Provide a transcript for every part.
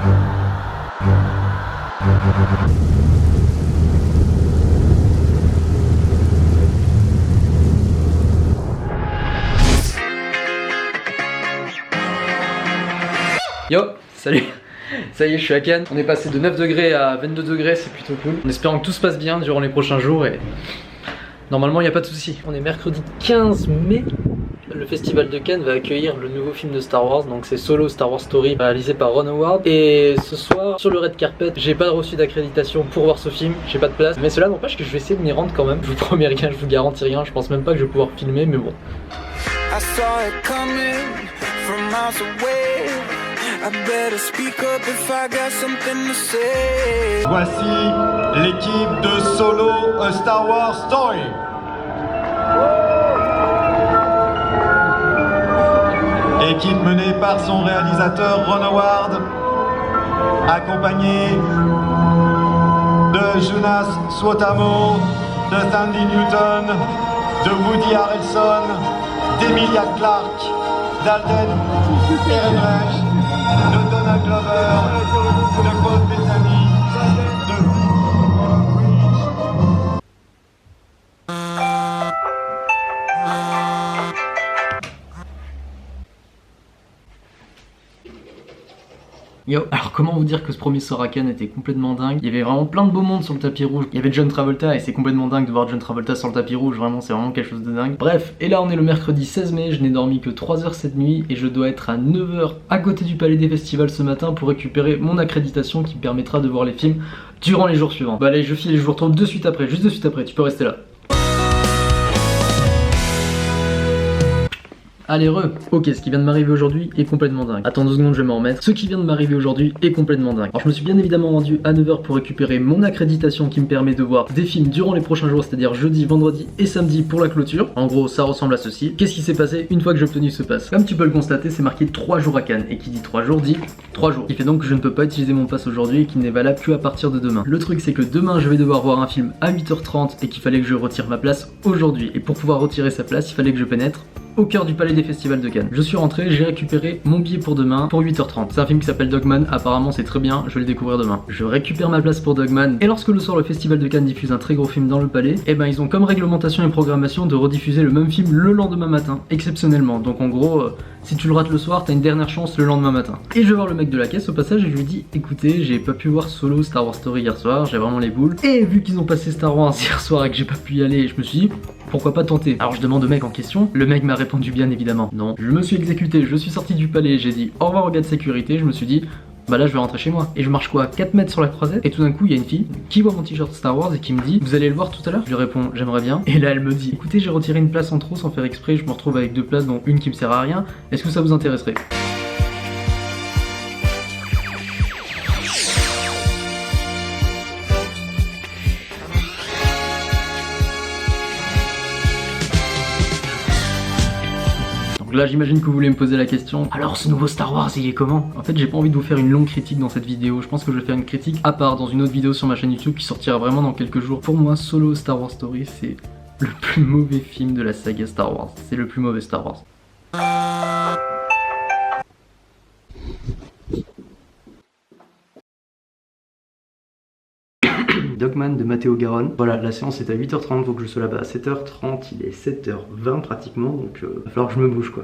Yo, salut. Ça y est, je suis à Cannes. On est passé de 9 degrés à 22 degrés, c'est plutôt cool. En espérant que tout se passe bien durant les prochains jours et normalement il n'y a pas de souci. On est mercredi 15 mai. Le festival de Cannes va accueillir le nouveau film de Star Wars, donc c'est Solo Star Wars Story, réalisé par Ron Howard. Et ce soir, sur le red carpet, j'ai pas reçu d'accréditation pour voir ce film, j'ai pas de place. Mais cela n'empêche que je vais essayer de m'y rendre quand même. Je vous promets rien, je vous garantis rien, je pense même pas que je vais pouvoir filmer, mais bon. Voici l'équipe de Solo A Star Wars Story. Équipe menée par son réalisateur Ron Howard, accompagné de Jonas Suotamo, de Sandy Newton, de Woody Harrelson, d'Emilia Clarke, d'Alden Ehrenreich, de Donald Glover, de Paul Bettany, de... Yo, alors comment vous dire que ce premier soir à Cannes était complètement dingue. Il y avait vraiment plein de beaux mondes sur le tapis rouge. Il y avait John Travolta et c'est complètement dingue de voir John Travolta sur le tapis rouge. Vraiment, c'est vraiment quelque chose de dingue. Bref, et là on est le mercredi 16 mai, je n'ai dormi que 3 heures cette nuit et je dois être à 9 h à côté du Palais des Festivals ce matin pour récupérer mon accréditation qui me permettra de voir les films durant les jours suivants. Bah allez, je file et je vous retrouve de suite après, juste de suite après, tu peux rester là. Allez ok, ce qui vient de m'arriver aujourd'hui est complètement dingue. Attends 2 secondes, je vais m'en remettre. Ce qui vient de m'arriver aujourd'hui est complètement dingue. Alors je me suis bien évidemment rendu à 9 h pour récupérer mon accréditation qui me permet de voir des films durant les prochains jours, c'est-à-dire jeudi, vendredi et samedi pour la clôture. En gros, ça ressemble à ceci. Qu'est-ce qui s'est passé une fois que j'ai obtenu ce pass? Comme tu peux le constater, c'est marqué 3 jours à Cannes. Et qui dit 3 jours dit 3 jours. Ce qui fait donc que je ne peux pas utiliser mon pass aujourd'hui et qu'il n'est valable que à partir de demain. Le truc c'est que demain je vais devoir voir un film à 8 h 30 et qu'il fallait que je retire ma place aujourd'hui. Et pour pouvoir retirer sa place, il fallait que je pénètre au cœur du Palais des Festivals de Cannes. Je suis rentré, j'ai récupéré mon billet pour demain pour 8 h 30. C'est un film qui s'appelle Dogman, apparemment c'est très bien, je vais le découvrir demain. Je récupère ma place pour Dogman et lorsque le soir le Festival de Cannes diffuse un très gros film dans le palais, et ben ils ont comme réglementation et programmation de rediffuser le même film le lendemain matin, exceptionnellement. Donc en gros, si tu le rates le soir, t'as une dernière chance le lendemain matin. Et je vais voir le mec de la caisse au passage et je lui dis écoutez, j'ai pas pu voir Solo Star Wars Story hier soir, j'ai vraiment les boules. Et vu qu'ils ont passé Star Wars hier soir et que j'ai pas pu y aller, je me suis dit pourquoi pas tenter. Alors je demande au mec en question, le mec m'a répondu bien évidemment non. Je me suis exécuté, je suis sorti du palais, j'ai dit au revoir au gars de sécurité, je me suis dit bah là je vais rentrer chez moi. Et je marche quoi 4 mètres sur la croisette et tout d'un coup il y a une fille qui voit mon t-shirt Star Wars et qui me dit vous allez le voir tout à l'heure? Je lui réponds j'aimerais bien. Et là elle me dit écoutez j'ai retiré une place en trop sans faire exprès, je me retrouve avec 2 places dont une qui me sert à rien, est-ce que ça vous intéresserait? Donc là j'imagine que vous voulez me poser la question alors ce nouveau Star Wars il est comment? En fait j'ai pas envie de vous faire une longue critique dans cette vidéo, je pense que je vais faire une critique à part dans une autre vidéo sur ma chaîne YouTube qui sortira vraiment dans quelques jours. Pour moi Solo Star Wars Story c'est le plus mauvais film de la saga Star Wars, c'est le plus mauvais Star Wars. Dogman de Matteo Garonne. Voilà, la séance est à 8 h 30, faut que je sois là-bas à 7 h 30, il est 7 h 20 pratiquement, donc va falloir que je me bouge quoi.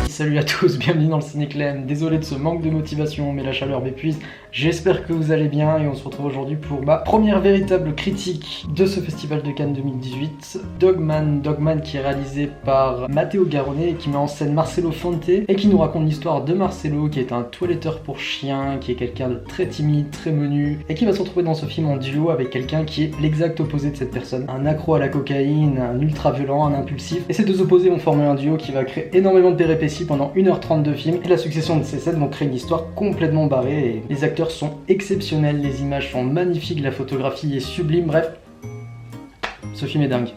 Salut à tous, bienvenue dans le Ciné-Clem. Désolé de ce manque de motivation, mais la chaleur m'épuise. J'espère que vous allez bien et on se retrouve aujourd'hui pour ma première véritable critique de ce festival de Cannes 2018. Dogman qui est réalisé par Matteo Garonne et qui met en scène Marcelo Fonte et qui nous raconte l'histoire de Marcelo qui est un toiletteur pour chien, qui est quelqu'un de très timide, très menu et qui va se retrouver dans ce film en duo avec quelqu'un qui est l'exact opposé de cette personne. Un accro à la cocaïne, un ultra violent, un impulsif. Et ces deux opposés vont former un duo qui va créer énormément de péripéties pendant 1h30 de film, et la succession de ces scènes vont créer une histoire complètement barrée, et les acteurs sont exceptionnels, les images sont magnifiques, la photographie est sublime, bref, ce film est dingue.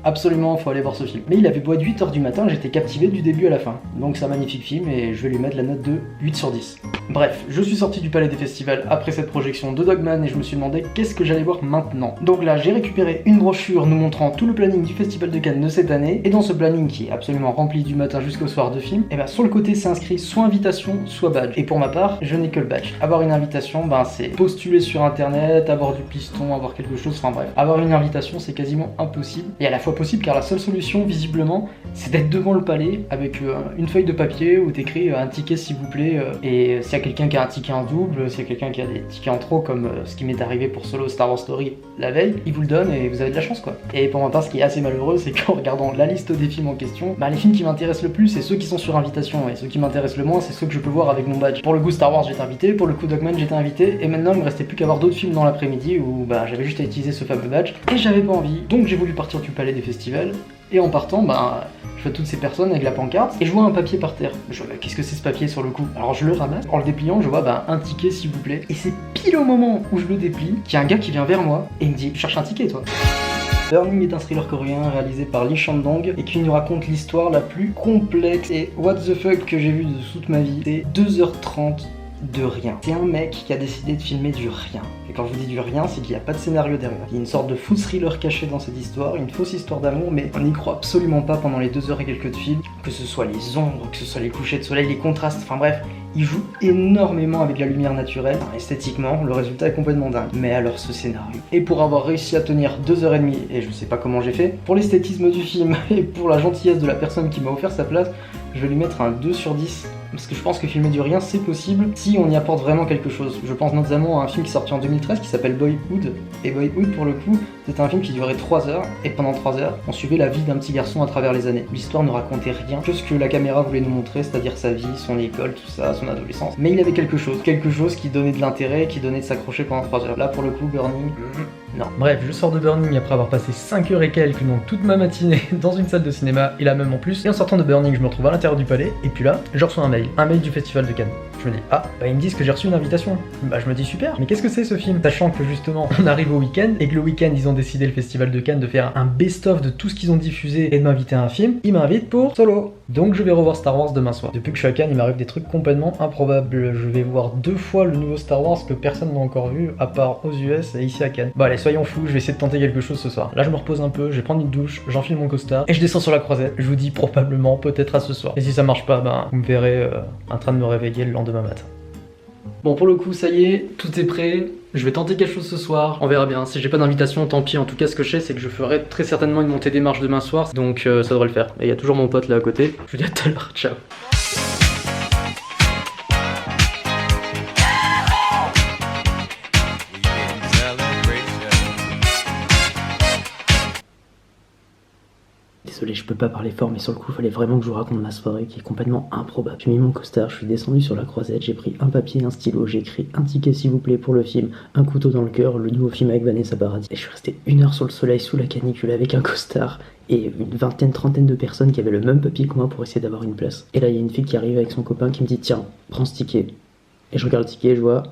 Absolument, faut aller voir ce film. Mais il avait beau être 8h du matin, j'étais captivé du début à la fin. Donc c'est un magnifique film et je vais lui mettre la note de 8 sur 10. Bref, je suis sorti du Palais des Festivals après cette projection de Dogman et je me suis demandé qu'est-ce que j'allais voir maintenant. Donc là, j'ai récupéré une brochure nous montrant tout le planning du Festival de Cannes de cette année. Et dans ce planning qui est absolument rempli du matin jusqu'au soir de film, et bien sur le côté c'est inscrit soit invitation, soit badge. Et pour ma part, je n'ai que le badge. Avoir une invitation, c'est postuler sur internet, avoir du piston, avoir quelque chose, enfin bref. Avoir une invitation, c'est quasiment impossible. Et à la fois possible car la seule solution visiblement c'est d'être devant le palais avec une feuille de papier où t'écris un ticket s'il vous plaît et s'il y a quelqu'un qui a un ticket en double, s'il y a quelqu'un qui a des tickets en trop comme ce qui m'est arrivé pour Solo Star Wars Story la veille, il vous le donne et vous avez de la chance quoi. Et pour ma part ce qui est assez malheureux c'est qu'en regardant la liste des films en question, les films qui m'intéressent le plus c'est ceux qui sont sur invitation et ceux qui m'intéressent le moins c'est ceux que je peux voir avec mon badge. Pour le coup Star Wars j'étais invité, pour le coup Dogman j'étais invité et maintenant il me restait plus qu'à voir d'autres films dans l'après-midi où j'avais juste à utiliser ce fameux badge et j'avais pas envie donc j'ai voulu partir du Palais des Festivals. Et en partant, je vois toutes ces personnes avec la pancarte et je vois un papier par terre. Qu'est-ce que c'est ce papier sur le coup? Alors je le ramasse, en le dépliant, je vois un ticket s'il vous plaît. Et c'est pile au moment où je le déplie qu'il y a un gars qui vient vers moi et il me dit cherche un ticket toi. Burning est un thriller coréen réalisé par Lee Chang-dong et qui nous raconte l'histoire la plus complexe et what the fuck que j'ai vu de toute ma vie. C'est 2h30 de rien. C'est un mec qui a décidé de filmer du rien. Et quand je vous dis du rien, c'est qu'il n'y a pas de scénario derrière. Il y a une sorte de faux thriller caché dans cette histoire, une fausse histoire d'amour, mais on n'y croit absolument pas pendant les 2 heures et quelques de film. Que ce soit les ombres, que ce soit les couchers de soleil, les contrastes, enfin bref, il joue énormément avec la lumière naturelle. Esthétiquement, le résultat est complètement dingue. Mais alors ce scénario. Et pour avoir réussi à tenir 2h30, et je sais pas comment j'ai fait, pour l'esthétisme du film et pour la gentillesse de la personne qui m'a offert sa place, je vais lui mettre un 2 sur 10. Parce que je pense que filmer du rien c'est possible si on y apporte vraiment quelque chose. Je pense notamment à un film qui est sorti en 2013 qui s'appelle Boyhood. Et Boyhood pour le coup c'était un film qui durait 3 heures et pendant 3 heures on suivait la vie d'un petit garçon à travers les années. L'histoire ne racontait rien que ce que la caméra voulait nous montrer, c'est-à-dire sa vie, son école, tout ça, son adolescence. Mais il avait quelque chose qui donnait de l'intérêt, qui donnait de s'accrocher pendant 3 heures. Là pour le coup Burning, non. Bref, je sors de Burning après avoir passé 5 heures et quelques, donc toute ma matinée dans une salle de cinéma et là même en plus. Et en sortant de Burning je me retrouve à l'intérieur du palais et puis là je reçois un mail du Festival de Cannes. Je me dis ils me disent que j'ai reçu une invitation. Je me dis super, mais qu'est-ce que c'est ce film? Sachant que justement on arrive au week-end et que le week-end ils ont décidé le Festival de Cannes de faire un best-of de tout ce qu'ils ont diffusé et de m'inviter à un film, ils m'invitent pour Solo. Donc je vais revoir Star Wars demain soir. Depuis que je suis à Cannes il m'arrive des trucs complètement improbables. Je vais voir 2 fois le nouveau Star Wars que personne n'a encore vu à part aux US et ici à Cannes. Allez soyons fous, je vais essayer de tenter quelque chose ce soir. Là je me repose un peu, je vais prendre une douche, j'enfile mon costard et je descends sur la croisette. Je vous dis probablement peut-être à ce soir. Et si ça marche pas, vous me verrez en train de me réveiller le lendemain matin. Bon pour le coup ça y est, tout est prêt. Je vais tenter quelque chose ce soir, on verra bien. Si j'ai pas d'invitation, tant pis. En tout cas, ce que je sais, c'est que je ferai très certainement une montée des marches demain soir, donc ça devrait le faire. Et il y a toujours mon pote là à côté. Je vous dis à tout à l'heure, ciao. Désolé, je peux pas parler fort, mais sur le coup, fallait vraiment que je vous raconte ma soirée qui est complètement improbable. J'ai mis mon costard, je suis descendu sur la croisette, j'ai pris un papier et un stylo, j'ai écrit un ticket s'il vous plaît pour le film, un couteau dans le cœur, le nouveau film avec Vanessa Paradis. Et je suis resté 1 heure sur le soleil sous la canicule avec un costard et une vingtaine, trentaine de personnes qui avaient le même papier que moi pour essayer d'avoir une place. Et là, il y a une fille qui arrive avec son copain qui me dit tiens, prends ce ticket. Et je regarde le ticket et je vois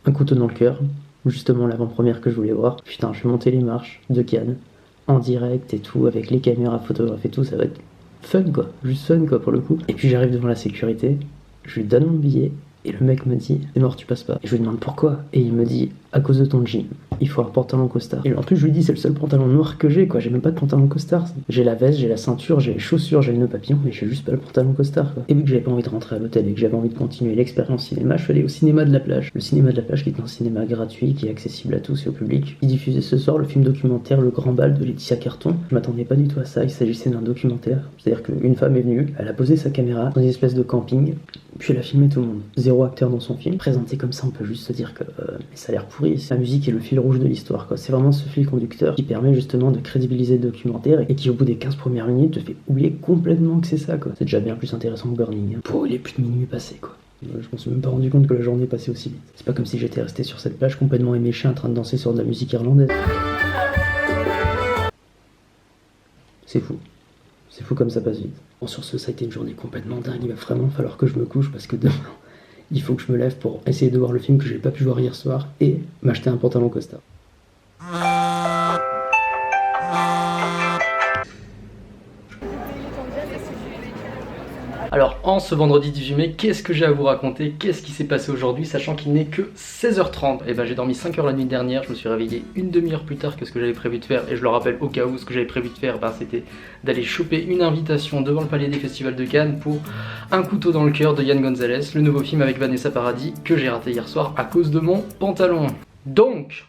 un couteau dans le cœur, justement l'avant-première que je voulais voir. Putain, je vais monter les marches de Cannes. En direct et tout, avec les caméras, photographes et tout, ça va être fun quoi, juste fun quoi pour le coup. Et puis j'arrive devant la sécurité, je lui donne mon billet et le mec me dit c'est mort tu passes pas. Et je lui demande pourquoi et il me dit à cause de ton jean, il faut un pantalon costard. Et en plus je lui dis c'est le seul pantalon noir que j'ai quoi, j'ai même pas de pantalon costard. J'ai la veste, j'ai la ceinture, j'ai les chaussures, j'ai le nœud papillon, mais j'ai juste pas le pantalon costard quoi. Et vu que j'avais pas envie de rentrer à l'hôtel et que j'avais envie de continuer l'expérience cinéma, je suis allé au cinéma de la plage. Le cinéma de la plage qui est un cinéma gratuit, qui est accessible à tous et au public. Il diffusait ce soir le film documentaire Le Grand Bal de Laetitia Carton. Je m'attendais pas du tout à ça, il s'agissait d'un documentaire. C'est-à-dire qu'une femme est venue, elle a posé sa caméra dans une espèce de camping, puis elle a filmé tout le monde. 0 acteur dans son film. Présenté comme ça, on peut juste se dire que mais ça a l'air pourri. La musique est le fil rouge de l'histoire quoi. C'est vraiment ce fil conducteur qui permet justement de crédibiliser le documentaire et qui au bout des 15 premières minutes te fait oublier complètement que c'est ça quoi. C'est déjà bien plus intéressant que Burning. Pour il est plus de minuit passé quoi. Je me suis même pas rendu compte que la journée passait aussi vite. C'est pas comme si j'étais resté sur cette plage complètement éméché en train de danser sur de la musique irlandaise. C'est fou. C'est fou comme ça passe vite. Bon, sur ce, ça a été une journée complètement dingue. Il va vraiment falloir que je me couche parce que demain, il faut que je me lève pour essayer de voir le film que j'ai pas pu voir hier soir et m'acheter un pantalon costard. Alors en ce vendredi 18 mai, qu'est-ce que j'ai à vous raconter? Qu'est-ce qui s'est passé aujourd'hui, sachant qu'il n'est que 16h30? Et ben j'ai dormi 5 heures la nuit dernière, je me suis réveillé une demi-heure plus tard que ce que j'avais prévu de faire, et je le rappelle au cas où, ce que j'avais prévu de faire, c'était d'aller choper une invitation devant le Palais des Festivals de Cannes pour Un couteau dans le cœur de Yann Gonzalez, le nouveau film avec Vanessa Paradis que j'ai raté hier soir à cause de mon pantalon. Donc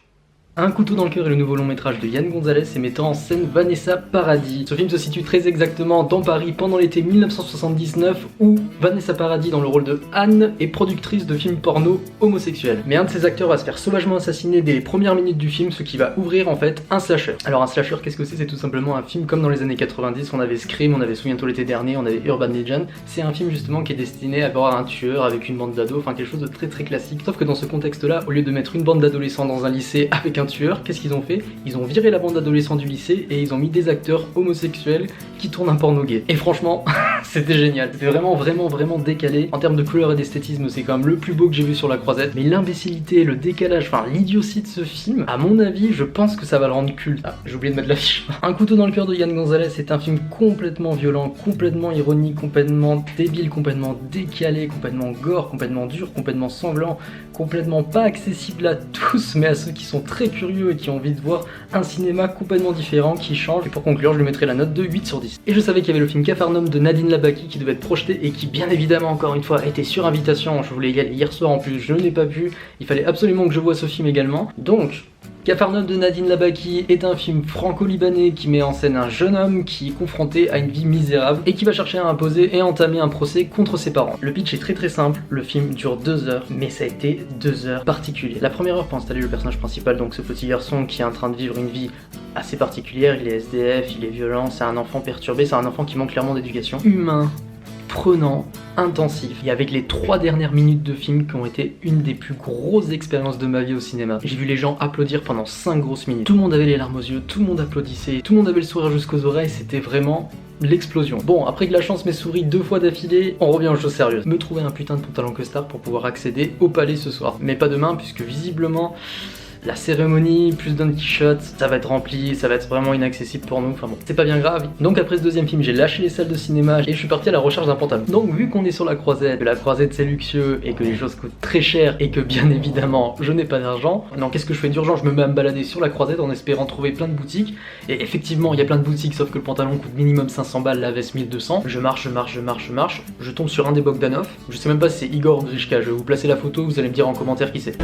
Un couteau dans le cœur est le nouveau long métrage de Yann Gonzalez et mettant en scène Vanessa Paradis. Ce film se situe très exactement dans Paris pendant l'été 1979 où Vanessa Paradis, dans le rôle de Anne, est productrice de films porno homosexuels. Mais un de ses acteurs va se faire sauvagement assassiner dès les premières minutes du film, ce qui va ouvrir en fait un slasher. Alors un slasher, qu'est-ce que c'est? C'est tout simplement un film comme dans les années 90, on avait Scream, on avait Souviens-toi l'été dernier, on avait Urban Legend. C'est un film justement qui est destiné à avoir un tueur avec une bande d'ados, enfin quelque chose de très très classique. Sauf que dans ce contexte-là, au lieu de mettre une bande d'adolescents dans un lycée avec un tueur, qu'est-ce qu'ils ont fait? Ils ont viré la bande d'adolescents du lycée et ils ont mis des acteurs homosexuels qui tournent un porno gay. Et franchement, c'était génial. C'était vraiment décalé. En termes de couleur et d'esthétisme, c'est quand même le plus beau que j'ai vu sur la croisette. Mais l'imbécilité, le décalage, enfin l'idiotie de ce film, à mon avis, je pense que ça va le rendre culte. Ah, j'ai oublié de mettre l'affiche. Un couteau dans le cœur de Yann Gonzalez, c'est un film complètement violent, complètement ironique, complètement débile, complètement décalé, complètement gore, complètement dur, complètement sanglant, complètement pas accessible à tous, mais à ceux qui sont très curieux et qui ont envie de voir un cinéma complètement différent, qui change. Et pour conclure, je lui mettrai la note de 8 sur 10. Et je savais qu'il y avait le film Capharnaüm de Nadine Labaki qui devait être projeté et qui bien évidemment encore une fois était sur invitation. Je voulais y aller hier soir en plus, je ne l'ai pas vu. Il fallait absolument que je voie ce film également. Donc Capharnaüm de Nadine Labaki est un film franco-libanais qui met en scène un jeune homme qui est confronté à une vie misérable et qui va chercher à imposer et entamer un procès contre ses parents. Le pitch est très simple, le film dure 2 heures, mais ça a été 2 heures particulières. La première heure pour installer le personnage principal, donc ce petit garçon qui est en train de vivre une vie assez particulière, il est SDF, il est violent, c'est un enfant perturbé, c'est un enfant qui manque clairement d'éducation. Humain, prenant, intensif, et avec les 3 dernières minutes de film qui ont été une des plus grosses expériences de ma vie au cinéma. J'ai vu les gens applaudir pendant 5 grosses minutes. Tout le monde avait les larmes aux yeux, tout le monde applaudissait, tout le monde avait le sourire jusqu'aux oreilles, c'était vraiment l'explosion. Bon, après que la chance m'ait souri 2 fois d'affilée, on revient aux choses sérieuses. Me trouver un putain de pantalon costard pour pouvoir accéder au palais ce soir. Mais pas demain, puisque visiblement la cérémonie, plus Don Quichotte, ça va être rempli, ça va être vraiment inaccessible pour nous, enfin bon, c'est pas bien grave. Donc après ce deuxième film, j'ai lâché les salles de cinéma et je suis parti à la recherche d'un pantalon. Donc vu qu'on est sur la croisette, que la croisette c'est luxueux et que les choses coûtent très cher et que bien évidemment je n'ai pas d'argent, non, qu'est-ce que je fais d'urgent? Je me mets à me balader sur la croisette en espérant trouver plein de boutiques. Et effectivement, il y a plein de boutiques, sauf que le pantalon coûte minimum 500 balles, la veste 1200. Je marche, je tombe sur un des Bogdanov. Je sais même pas si c'est Igor Grishka, je vais vous placer la photo, vous allez me dire en commentaire qui c'est.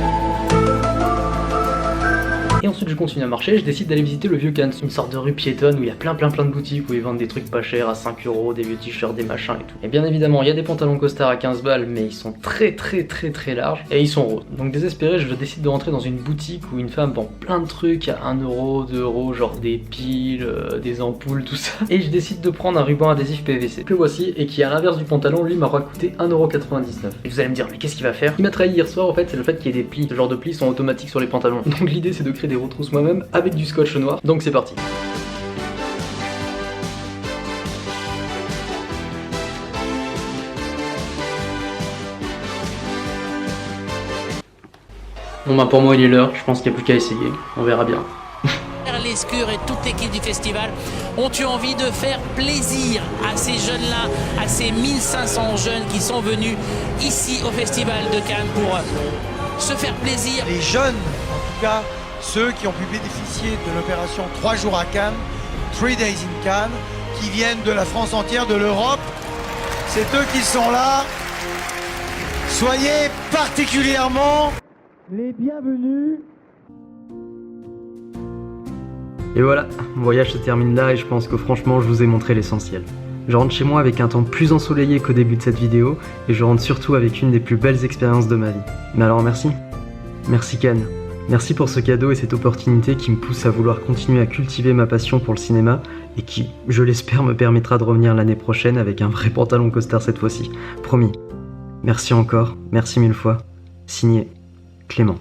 Et ensuite je continue à marcher, je décide d'aller visiter le Vieux Cannes, une sorte de rue piétonne où il y a plein de boutiques où ils vendent des trucs pas chers à 5 €, des vieux t-shirts, des machins et tout. Et bien évidemment il y a des pantalons costards à 15 balles mais ils sont très larges et ils sont roses. Donc désespéré je décide de rentrer dans une boutique où une femme vend plein de trucs à 1 €, 2 €, genre des piles, des ampoules, tout ça. Et je décide de prendre un ruban adhésif PVC que voici et qui à l'inverse du pantalon lui m'aura coûté 1,99 €. Et vous allez me dire mais qu'est-ce qu'il va faire? Ce qui m'a trahi hier soir en fait c'est le fait qu'il y ait des plis. Ce genre de plis sont automatiques sur les pantalons. Donc l'idée c'est de créer des retrousses moi-même avec du scotch noir, donc c'est parti. Bon bah pour moi il est l'heure, je pense qu'il n'y a plus qu'à essayer, on verra bien. Lescure et toute l'équipe du festival ont eu envie de faire plaisir à ces jeunes-là, à ces 1500 jeunes qui sont venus ici au Festival de Cannes pour se faire plaisir. Les jeunes, en tout cas, ceux qui ont pu bénéficier de l'opération 3 jours à Cannes, 3 Days in Cannes, qui viennent de la France entière, de l'Europe, c'est eux qui sont là. Soyez particulièrement les bienvenus. Et voilà, mon voyage se termine là et je pense que franchement je vous ai montré l'essentiel. Je rentre chez moi avec un temps plus ensoleillé qu'au début de cette vidéo et je rentre surtout avec une des plus belles expériences de ma vie. Mais alors merci. Merci Cannes. Merci pour ce cadeau et cette opportunité qui me pousse à vouloir continuer à cultiver ma passion pour le cinéma et qui, je l'espère, me permettra de revenir l'année prochaine avec un vrai pantalon costard cette fois-ci. Promis. Merci encore, merci 1000 fois. Signé Clément.